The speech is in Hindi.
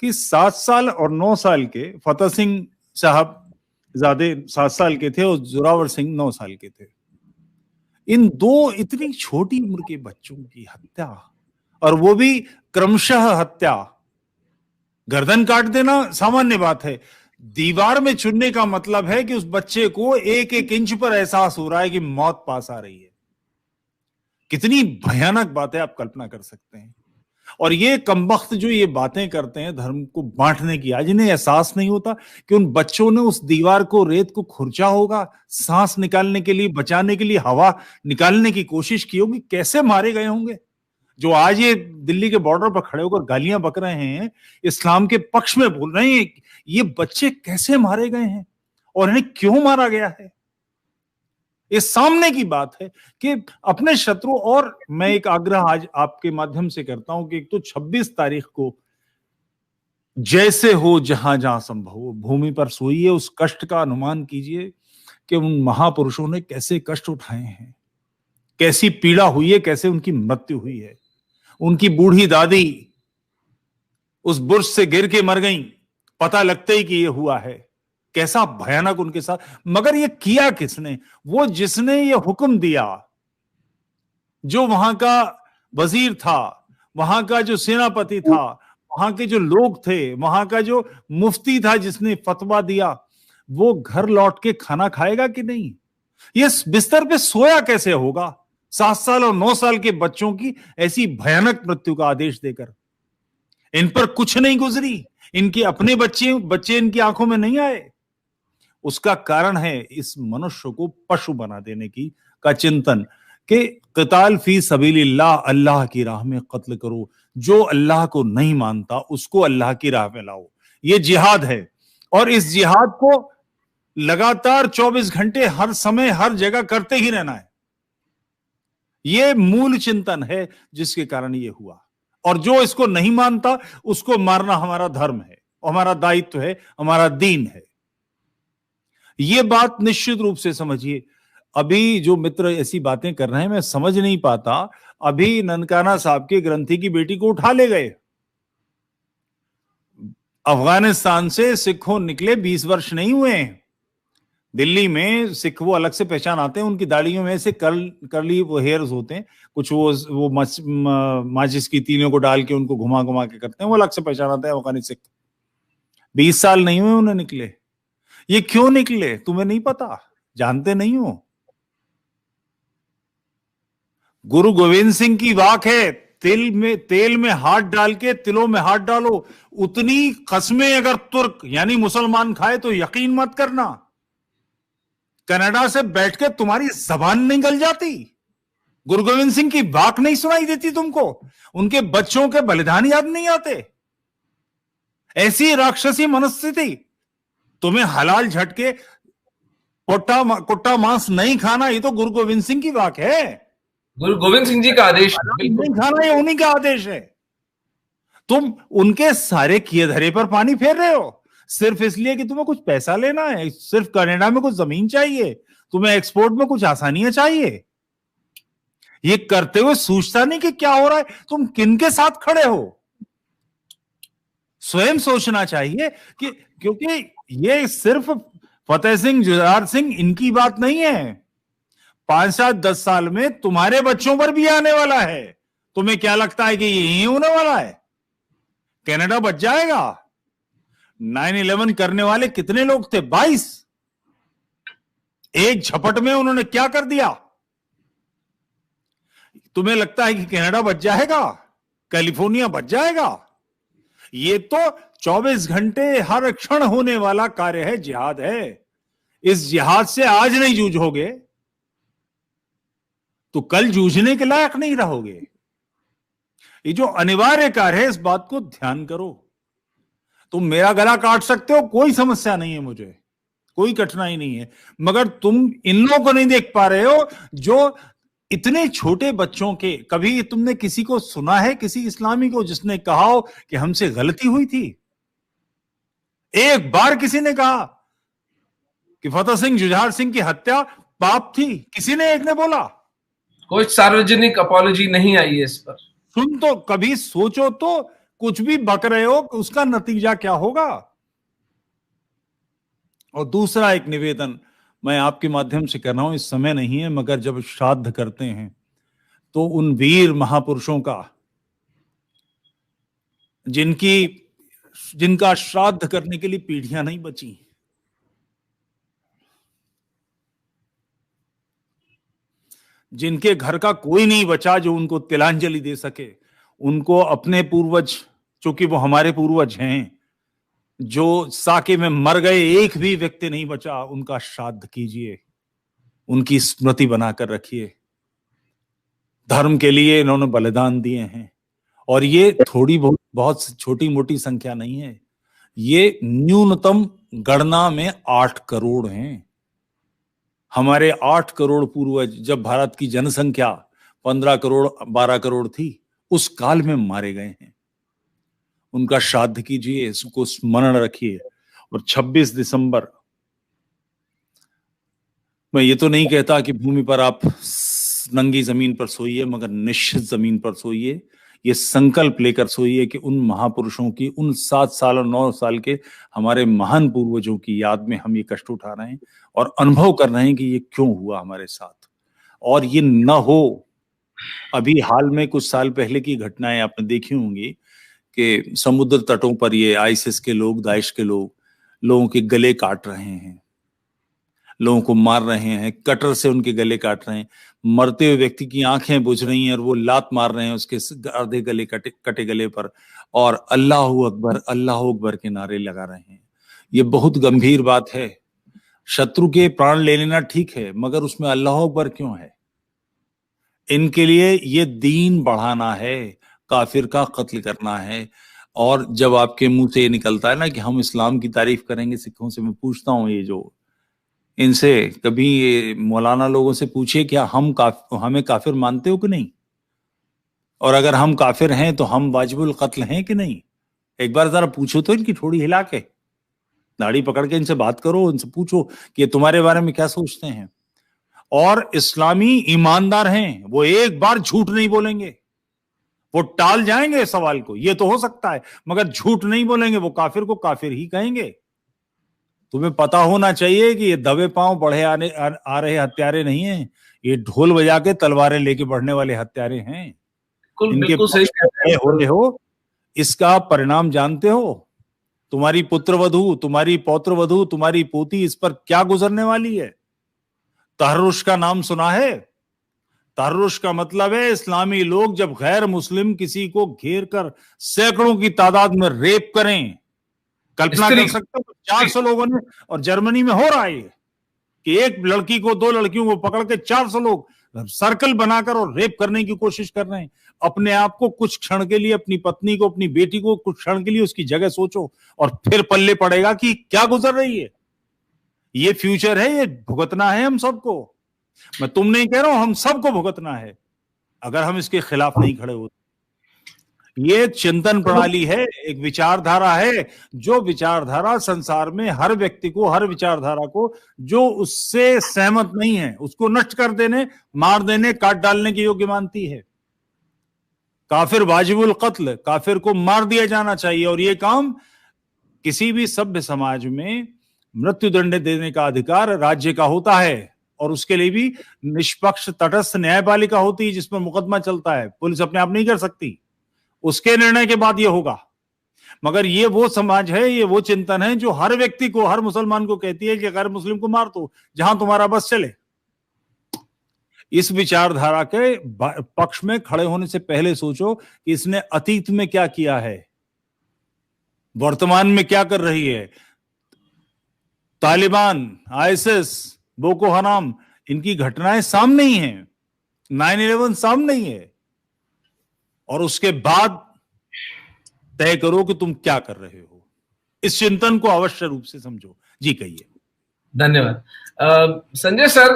कि 7 साल और 9 साल के फतेह सिंह साहब ज़्यादा 7 साल के थे और जोरावर सिंह 9 साल के थे। इन दो इतनी छोटी उम्र के बच्चों की हत्या, और वो भी क्रमशः हत्या। गर्दन काट देना सामान्य बात है, दीवार में चुनने का मतलब है कि उस बच्चे को एक एक इंच पर एहसास हो रहा है कि मौत पास आ रही है। कितनी भयानक बात है, आप कल्पना कर सकते हैं। और ये कमबख्त जो ये बातें करते हैं धर्म को बांटने की, आज इन्हें एहसास नहीं होता कि उन बच्चों ने उस दीवार को, रेत को खुरचा होगा, सांस निकालने के लिए, बचाने के लिए, हवा निकालने की कोशिश की होगी, कैसे मारे गए होंगे। जो आज ये दिल्ली के बॉर्डर पर खड़े होकर गालियां बक रहे हैं, इस्लाम के पक्ष में बोल रहे हैं, ये बच्चे कैसे मारे गए हैं और इन्हें क्यों मारा गया है। ये सामने की बात है कि अपने शत्रु, और मैं एक आग्रह आज आपके माध्यम से करता हूं कि एक तो 26 तारीख को जैसे हो, जहां जहां संभव हो, भूमि पर सोइए, उस कष्ट का अनुमान कीजिए कि उन महापुरुषों ने कैसे कष्ट उठाए हैं, कैसी पीड़ा हुई है, कैसे उनकी मृत्यु हुई है। उनकी बूढ़ी दादी उस बुर्ज से गिर के मर गई पता लगते ही कि ये हुआ है। कैसा भयानक उनके साथ। मगर ये किया किसने? वो जिसने ये हुक्म दिया, जो वहां का वजीर था, वहां का जो सेनापति था, वहां के जो लोग थे, वहां का जो मुफ्ती था जिसने फतवा दिया, वो घर लौट के खाना खाएगा कि नहीं? ये बिस्तर पे सोया कैसे होगा 7 साल और 9 साल के बच्चों की ऐसी भयानक मृत्यु का आदेश देकर? इन पर कुछ नहीं गुजरी, इनके अपने बच्चे इनकी आंखों में नहीं आए। उसका कारण है इस मनुष्य को पशु बना देने की का चिंतन कि क़िताल फी सबीलिल्लाह, अल्लाह की राह में कत्ल करो, जो अल्लाह को नहीं मानता उसको अल्लाह की राह में लाओ। ये जिहाद है, और इस जिहाद को लगातार 24 घंटे हर समय हर जगह करते ही रहना है। ये मूल चिंतन है जिसके कारण ये हुआ, और जो इसको नहीं मानता उसको मारना हमारा धर्म है, हमारा दायित्व है, हमारा दीन है। ये बात निश्चित रूप से समझिए। अभी जो मित्र ऐसी बातें कर रहे हैं, मैं समझ नहीं पाता। अभी ननकाना साहब के ग्रंथी की बेटी को उठा ले गए, अफगानिस्तान से सिखों निकले 20 वर्ष नहीं हुए हैं। दिल्ली में सिख वो अलग से पहचान आते हैं, उनकी दाढ़ियों में से करली वो हेयर्स होते हैं, कुछ वो माचिस की तीलियों को डाल के उनको घुमा घुमा के करते हैं, वो अलग से पहचान आता है अफगानी सिख। 20 साल नहीं हुए उन्हें निकले। ये क्यों निकले तुम्हें नहीं पता? जानते नहीं हो? गुरु गोविंद सिंह की वाक है, तेल में हाथ डाल के तिलों में हाथ डालो। उतनी कसमें अगर तुर्क यानी मुसलमान खाए तो यकीन मत करना, कनाडा से बैठ के तुम्हारी जबान नहीं गल जाती। गुरु गोविंद सिंह की वाक नहीं सुनाई देती तुमको? उनके बच्चों के बलिदान याद नहीं आते? ऐसी राक्षसी मनस्थिति। तुम्हें हलाल झटके, कुट्टा मांस नहीं खाना, ये तो गुरु गोविंद सिंह की वाक है। गुरु गोविंद सिंह जी का आदेश नहीं खाना, ये उन्हीं का आदेश है। तुम उनके सारे किए धरे पर पानी फेर रहे हो सिर्फ इसलिए कि तुम्हें कुछ पैसा लेना है, सिर्फ कनाडा में कुछ जमीन चाहिए, तुम्हें एक्सपोर्ट में कुछ आसानियां चाहिए। ये करते हुए सोचता नहीं कि क्या हो रहा है, तुम किन के साथ खड़े हो। स्वयं सोचना चाहिए कि, क्योंकि ये सिर्फ फतेह सिंह, जुझार सिंह इनकी बात नहीं है। 5 7 10 साल में तुम्हारे बच्चों पर भी आने वाला है। तुम्हें क्या लगता है कि यही होने वाला है? कनाडा बच जाएगा? 9/11 करने वाले कितने लोग थे? 22। एक झपट में उन्होंने क्या कर दिया? तुम्हें लगता है कि कनाडा बच जाएगा? कैलिफोर्निया बच जाएगा? ये तो 24 घंटे हर क्षण होने वाला कार्य है, जिहाद है। इस जिहाद से आज नहीं जूझोगे तो कल जूझने के लायक नहीं रहोगे। ये जो अनिवार्य कार्य है, इस बात को ध्यान करो। तुम मेरा गला काट सकते हो, कोई समस्या नहीं है, मुझे कोई कठिनाई नहीं है, मगर तुम इन लोगों को नहीं देख पा रहे हो जो इतने छोटे बच्चों के। कभी तुमने किसी को सुना है, किसी इस्लामी को, जिसने कहा हो कि हमसे गलती हुई थी? एक बार किसी ने कहा कि फतेह सिंह, जुझार सिंह की हत्या पाप थी? किसी ने एक ने बोला? कोई सार्वजनिक अपॉलॉजी नहीं आई है इस पर। सुन तो, कभी सोचो तो, कुछ भी बक रहे हो, उसका नतीजा क्या होगा। और दूसरा एक निवेदन मैं आपके माध्यम से कर रहा हूं, इस समय नहीं है, मगर जब श्राद्ध करते हैं तो उन वीर महापुरुषों का जिनका श्राद्ध करने के लिए पीढ़ियां नहीं बची, जिनके घर का कोई नहीं बचा जो उनको तिलांजलि दे सके, उनको अपने पूर्वज, चूंकि वो हमारे पूर्वज हैं, जो साके में मर गए, एक भी व्यक्ति नहीं बचा, उनका श्राद्ध कीजिए, उनकी स्मृति बनाकर रखिए। धर्म के लिए इन्होंने बलिदान दिए हैं, और ये थोड़ी बहुत छोटी मोटी संख्या नहीं है, ये न्यूनतम गणना में 8 करोड़ हैं। हमारे 8 करोड़ पूर्वज, जब भारत की जनसंख्या 15 करोड़ 12 करोड़ थी, उस काल में मारे गए हैं। उनका श्राद्ध कीजिए, इसको स्मरण रखिए। और 26 दिसंबर, मैं ये तो नहीं कहता कि भूमि पर आप नंगी जमीन पर सोइए, मगर निश्चित जमीन पर सोइए। ये संकल्प लेकर सोइए कि उन महापुरुषों की, उन 7 साल और 9 साल के हमारे महान पूर्वजों की याद में हम ये कष्ट उठा रहे हैं और अनुभव कर रहे हैं कि ये क्यों हुआ हमारे साथ, और ये न हो। अभी हाल में कुछ साल पहले की घटनाएं आपने देखी होंगी कि समुद्र तटों पर ये आईसिस के लोग, दाइश के लोग, लोगों के गले काट रहे हैं, लोगों को मार रहे हैं, कटर से उनके गले काट रहे हैं, मरते हुए व्यक्ति की आंखें बुझ रही हैं और वो लात मार रहे हैं उसके आधे गले कटे गले पर, और अल्लाह अकबर के नारे लगा रहे हैं। ये बहुत गंभीर बात है। शत्रु के प्राण ले लेना ठीक है, मगर उसमें अल्लाह अकबर क्यों है? इनके लिए ये दीन बढ़ाना है, काफिर का कत्ल करना है। और जब आपके मुंह से ये निकलता है ना कि हम इस्लाम की तारीफ करेंगे सिखों से, मैं पूछता हूं, ये जो इनसे कभी मौलाना लोगों से पूछिए क्या हमें काफिर मानते हो कि नहीं, और अगर हम काफिर हैं तो हम वाजिबुल कत्ल हैं कि नहीं? एक बार जरा पूछो तो, इनकी थोड़ी हिला के दाढ़ी पकड़ के इनसे बात करो, उनसे पूछो कि ये तुम्हारे बारे में क्या सोचते हैं। और इस्लामी ईमानदार हैं, वो एक बार झूठ नहीं बोलेंगे, वो टाल जाएंगे सवाल को, ये तो हो सकता है, मगर झूठ नहीं बोलेंगे, वो काफिर को काफिर ही कहेंगे। तुम्हें पता होना चाहिए कि ये दबे पांव बढ़े आ रहे हत्यारे नहीं हैं, ये ढोल बजा के तलवारें लेके बढ़ने वाले हत्यारे हैं। बिल्कुल सही हो रहे हो, इसका परिणाम जानते हो? तुम्हारी पुत्रवधू, तुम्हारी पौत्रवधू, तुम्हारी पोती, इस पर क्या गुजरने वाली है। तहर्रुश का नाम सुना है? तहर्रुश का मतलब है इस्लामी लोग जब गैर मुस्लिम किसी को घेर कर सैकड़ों की तादाद में रेप करें। कल्पना कर सकते हो? 400 लोगों ने, और जर्मनी में हो रहा है कि एक लड़की को, 2 लड़कियों को पकड़ के 400 लोग सर्कल बनाकर और रेप करने की कोशिश कर रहे हैं। अपने आप को कुछ क्षण के लिए, अपनी पत्नी को, अपनी बेटी को कुछ क्षण के लिए उसकी जगह सोचो, और फिर पल्ले पड़ेगा कि क्या गुजर रही है। ये फ्यूचर है, ये भुगतना है हम सबको। मैं तुम नहीं कह रहा हूं, हम सबको भुगतना है अगर हम इसके खिलाफ नहीं खड़े होते। ये एक चिंतन प्रणाली है, एक विचारधारा है, जो विचारधारा संसार में हर व्यक्ति को, हर विचारधारा को जो उससे सहमत नहीं है उसको नष्ट कर देने, मार देने, काट डालने के योग्य मानती है। काफिर वाजिबुल कत्ल, काफिर को मार दिया जाना चाहिए। और ये काम किसी भी सभ्य समाज में मृत्युदंड देने का अधिकार राज्य का होता है, और उसके लिए भी निष्पक्ष तटस्थ न्यायपालिका होती है जिस पर मुकदमा चलता है। पुलिस अपने आप नहीं कर सकती, उसके निर्णय के बाद ये होगा। मगर ये वो समाज है, ये वो चिंतन है जो हर व्यक्ति को, हर मुसलमान को कहती है कि गैर मुस्लिम को मार दो जहां तुम्हारा बस चले। इस विचारधारा के पक्ष में खड़े होने से पहले सोचो कि इसने अतीत में क्या किया है, वर्तमान में क्या कर रही है। तालिबान, आईएसएस, बोको हराम, इनकी घटनाएं सामने ही हैं, 9/11 सामने ही है, और उसके बाद तय करो कि तुम क्या कर रहे हो। इस चिंतन को अवश्य रूप से समझो। जी कहिए। धन्यवाद संजय सर।